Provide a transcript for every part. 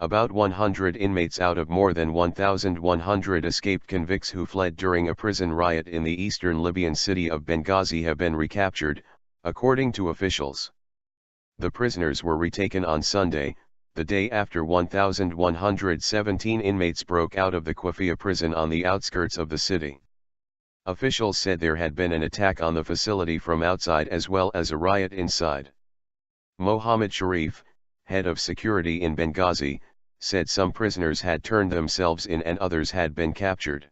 About 100 inmates out of more than 1,100 escaped convicts who fled during a prison riot in the eastern Libyan city of Benghazi have been recaptured, according to officials. The prisoners were retaken on Sunday, the day after 1,117 inmates broke out of the Kuafiya prison on the outskirts of the city. Officials said there had been an attack on the facility from outside as well as a riot inside. Mohammed Sharif, head of security in Benghazi, said some prisoners had turned themselves in and others had been captured.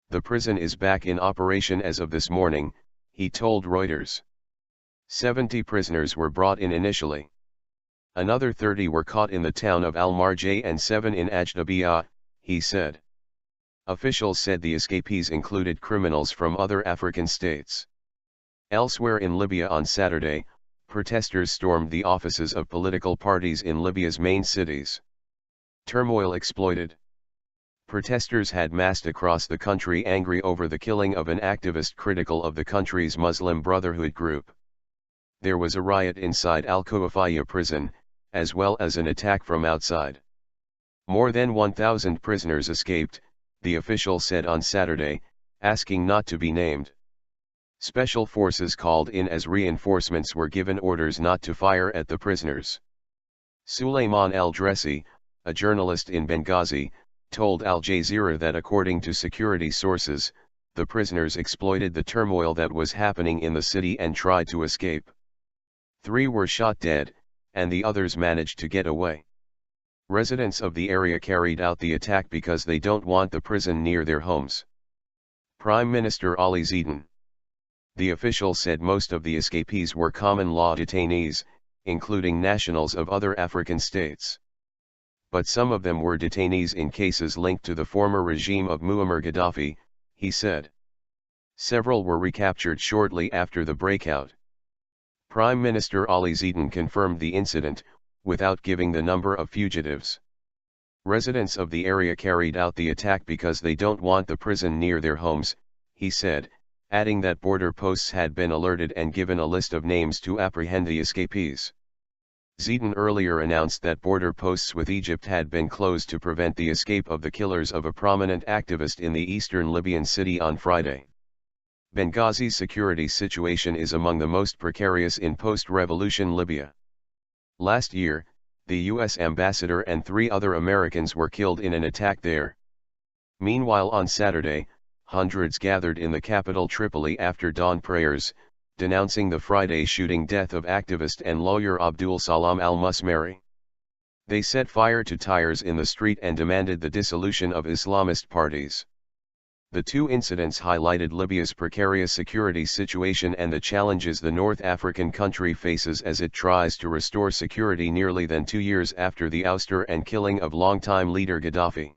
The prison is back in operation as of this morning, he told Reuters. 70 prisoners were brought in initially. Another 30 were caught in the town of al-Marj and 7 in Ajdabiyah, he said. Officials said the escapees included criminals from other African states. Elsewhere in Libya on Saturday, protesters stormed the offices of political parties in Libya's main cities. Turmoil exploded. Protesters had massed across the country angry over the killing of an activist critical of the country's Muslim Brotherhood group. There was a riot inside al-Kuafiya prison, as well as an attack from outside. More than 1,000 prisoners escaped, the official said on Saturday, asking not to be named. Special forces called in as reinforcements were given orders not to fire at the prisoners. Suleiman al-Dressi, a journalist in Benghazi, told Al Jazeera that according to security sources, the prisoners exploited the turmoil that was happening in the city and tried to escape. 3 were shot dead, and the others managed to get away. Residents of the area carried out the attack because they don't want the prison near their homes. Prime Minister Ali Zidane. The official said most of the escapees were common law detainees, including nationals of other African states. But some of them were detainees in cases linked to the former regime of Muammar Gaddafi, he said. Several were recaptured shortly after the breakout. Prime Minister Ali Zidane confirmed the incident, without giving the number of fugitives. Residents of the area carried out the attack because they don't want the prison near their homes, he said, adding that border posts had been alerted and given a list of names to apprehend the escapees. Zidane earlier announced that border posts with Egypt had been closed to prevent the escape of the killers of a prominent activist in the eastern Libyan city on Friday. Benghazi's security situation is among the most precarious in post-revolution Libya. Last year, the U.S. ambassador and 3 other Americans were killed in an attack there. Meanwhile on Saturday, hundreds gathered in the capital Tripoli after dawn prayers, denouncing the Friday shooting death of activist and lawyer Abdul Salam al-Musmari. They set fire to tires in the street and demanded the dissolution of Islamist parties. The 2 incidents highlighted Libya's precarious security situation and the challenges the North African country faces as it tries to restore security nearly 2 years after the ouster and killing of longtime leader Gaddafi.